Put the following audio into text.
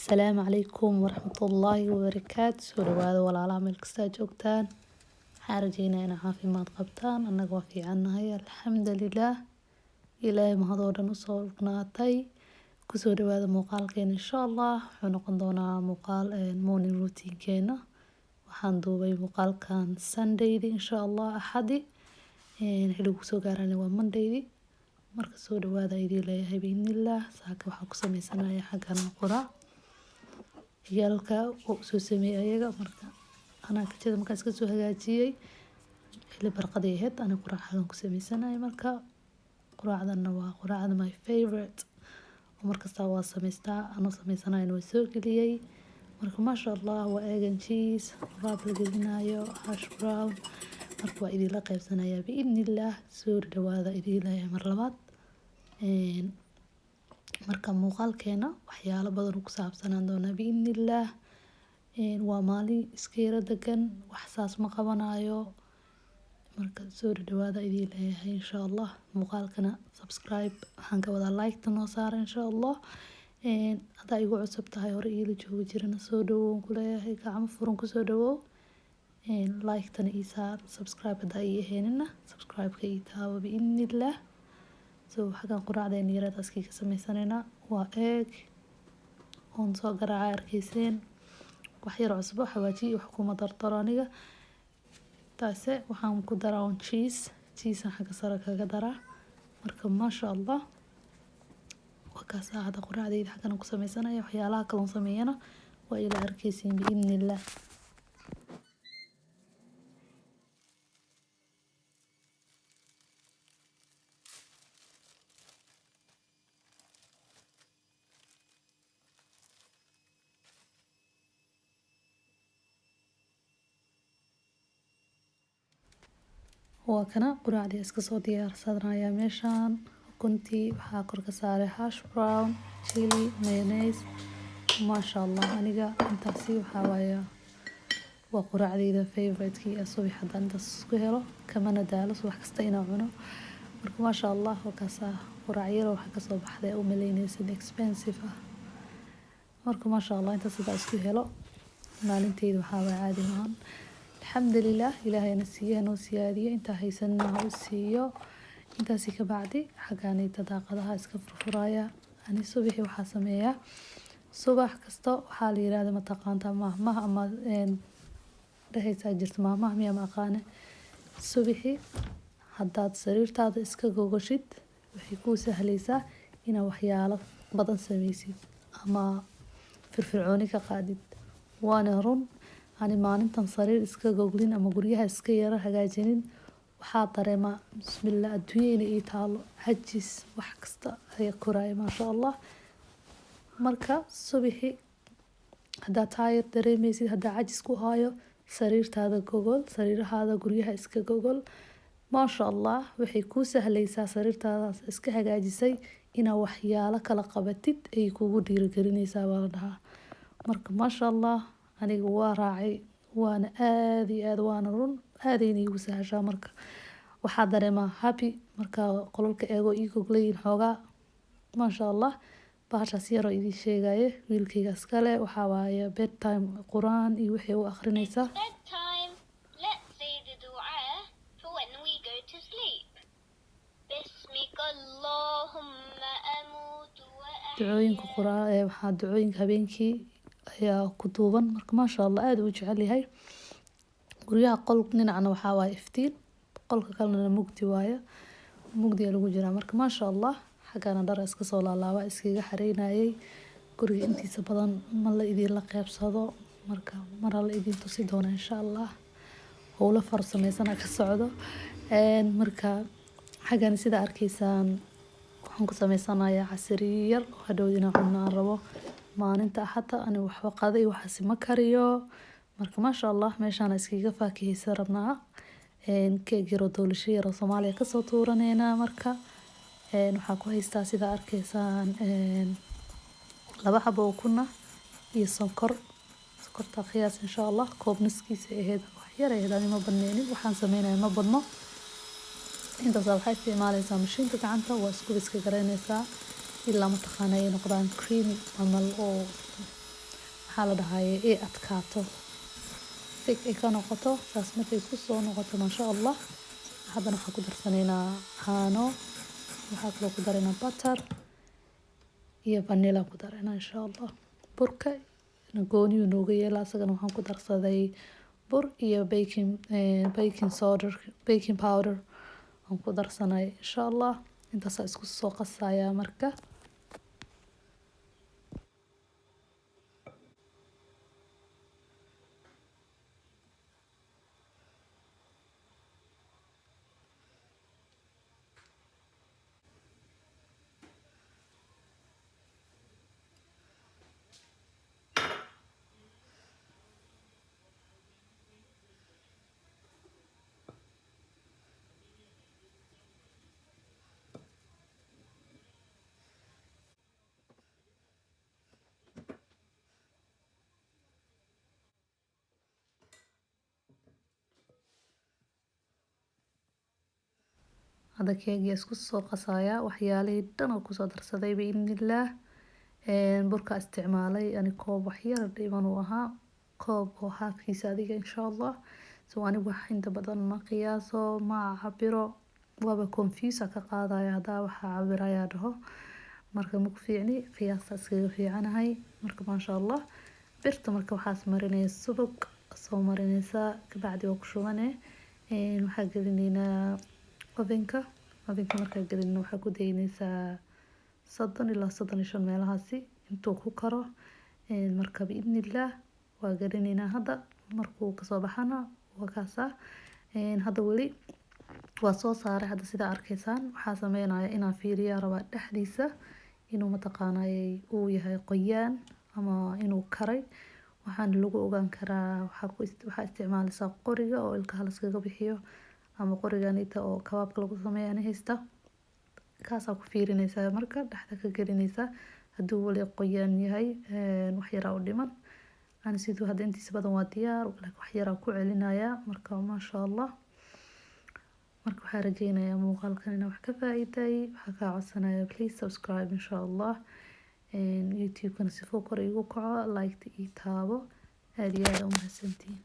السلام عليكم ورحمة الله وبركاته. سو dhawaada walaalaha meel kasta joogtaan. Waxaan rajeynaa inaa caafimaad qabtaan. Annaga waa fiicannahay alxamdulillaah. Ilaahay mahadoo dhan u soo dhugnaatay. Kusoo dhawaada muuqaalkeena insha Allah. Wuxuu noqon doonaa muuqaal morning routine keena. Waxaan duubay muuqaalkan Sunday-di insha Allah Axadi. Xiligu soo gaarana waa Monday-di. Marka soo dhawaada idin leeyahay biidhnillah. Saaka waxaan ku sameysanayaa xaggan quraac. Yaalka oo soo sameeyay ayaga marka anaa kajada markaas ka soo hagaajiyay xilli barqadii ahayd ana quraacdan ku sameysanahay marka quraacdana waa quraacda my favorite oo markasta waa sameystaa anoo sameysanayo waa soo geliyay marka masha Allah waa egg and cheese raab la gelinayo hash brown marka waa idin la qaybsanayaa biidhnillah soo dhawaada idin leeyahay mar labaad marka muuqaalkeena waxyaalo badan ku saabsanaan doona biidhnillah waa maalin iska yara degan wax saas ma qabanayo marka soo dhawaada idin leeyahay insha Allah muuqaalkana subscribe waxaan ka wada like noo saar insha Allah hadaa igu cusub tahay hore ila joogi jirana soo dhawow ku leeyahay gacmo furan ku soo dhawow like tan ii saar subscribe hadaa ii ahaynina subscribe ka ii taabo biidhnillah xaggan quraacdeen yarada askii ka sameysanayna waa egg on soo garaacay arkayseen wax yar cusbo xawaaji wax kuma dardaro aniga taase waxaan ku daraa cheese xagga sare kaga daraa marka masha Allah waa ka saacada quraacdeeda xaggan ku sameysanaya waxyaalaha kale oo sameeyana waa ila arkayseen biidhnillah waa kana quraacdii iska soo diyaarsanaya meeshan kuntii waxaa kor ka saaray hash brown chili mayonnaise masha Allah aniga intaasi waxaa waaya waa quraacdeyda favorite-kii subax haddaan intaas isku helo kamana daalo subax kasta inaan cuno marka masha Allah waa kaasa quraac yar waxaa kasoo baxday u malaynaysid expensive marka masha Allah intaas sidaa isku helo maalinteyda waxaa waa caadi maahan alxamdulillaah ilaahayna siiyana oo siyaadiyo intaa haysanna u siiyo intaasi ka bacdi xaggaanayda daaqadaha iska furfuraya ani subaxi waxaa sameeyaa subax kasta waxaa la yiraahdaa mataqaanta maahmaah ama dhahaysaa jirta maahmaah miya ma aqaane subaxi haddaad sariirtaada iska gogashid waxay kuu sahlaysaa inaad waxyaalo badan sameysid ama firfircooni ka qaadid waana run ani maalintan sariir iska goglin ama guryaha iska yara hagaajinin waxaa dareemaa bismillah adduunyada ii taalo hajis wax kasta ayaa koraya masha Allah marka subaxi haddaa taayir dareemaysid haddaa cajis ku haayo sariirtaada gogol sariirahaada guryaha iska gogol masha Allah waxay kuu sahlaysaa sariirtaadaas iska hagaajisay inaa waxyaalo kala qabatid ay kugu dhiirigelinaysaa baa la dhahaa marka masha Allah aniga waa raacay waana aad iyo aad waana run aadayna igu sahashaa marka waxaa dareemaa happy marka qololka eego ii goglayin xoogaa masha Allah bahashaas yaroo idin sheegaye wiilkayga iskale waxaa waaye bedtime quraan iyo waxay u akhrinaysaa ducooyinka quraan waxaa ducooyinka habeenkii ayaa ku duuban marka masha Allah aad u jecel yahay guryaha qolka dhinacna waxaa waaye iftiin qolka kalena mugdi waaye mugdiga lagu jiraa marka masha Allah xaggana dhar iska soo laalaaba iskaga xareynayay guriga intiisa badan ma la idin la qeybsado marka mar la idin tusi doona insha Allah howlo farsameysana ka socdo marka xaggan sida arkaysaan waxaan ku sameysanayaa casri yar oo hadhow inaan cunaan rabo maalinta axada ani waxba qaday waxaasi ma kariyo marka masha Allah meeshaan iskaga faakihaysa rabnaa keeg yar oo doolasho yar oo Soomaaliya kasoo tuuraneynaa marka waxaa ku haystaa sida arkaysaan 2 xabo oo kuna iyo sonkorta qiyaas insha Allah koob niskiisa ahayd wax yar ahayd ani ma badneenin waxaan sameynayaa ma badno intaas waxay isticmaalaysaa mashiinka gacanta waa isku iska garaynaysaa ilaa mataqaana ay noqdaan creamy amal oo maxaa la dhahaye ay adkaato thick ay ka noqoto saas markay isku soo noqoto maasha allah. haddana waxaan ku darsanaynaa caano, waxaa kaloo ku daraynaa butter iyo vanilla ku daraynaa insha allah. burka gooniyu nooga yeela asagana waxaan ku darsaday bur iyo baking powder aan ku darsanay insha allah. intaas isku soo qasaya marka هذا كيك يسكت سوق قصايا وحيالي دنا كوسو درسدي بإذن الله. بركة استعمالي يعني كوب وحيار ديما وها كوب وها في صديق إن شاء الله. سواني وحين تبدلنا قياسه مع عبره وبكون في سكقاضا يا وح عبره يا ده مركب مكفيني قياس أسكي في عنها هاي مركب ما شاء الله. برت مركب حاس مريني السبق صو مريني سا كبعد وقشوانه وحاجلينا ovenka markaa gelino waxaa ku daynaysaa 30 ilaa 35 meelahaasi intuu ku karo. marka biidnillaah waa gelinaynaa hadda markuu kasoo baxana waa kaasa. hadda weli waa soo saaray hadda sida arkaysaan waxaa sameynaya inaan fiiriyaa rabaa dhexdiisa inuu mataqaanay uu yahay qoyaan ama inuu karay. waxaan lagu ogaan karaa waxaa isticmaalaysaa qoriga oo ilkaha la iskaga bixiyo ama qorigan inta oo kabaabka lagu sameeyay haysta kaasa ku fiirinaysaa marka dhaxda ka gelinaysaa haduu wali qoyaan yahay wax yar oo dhiman aan sidoo hadda intiisa badan waa diyaar wax yar ku celinaya marka ma sha Allah. marka waxaan rajeynayaa muuqaalkan inaan wax ka faa'iiday. waxaa ka codsanayaa please subscribe insha Allah. youtube kana si foo kor igu kaco like ii taabo aad iyo aad u mahadsantiin.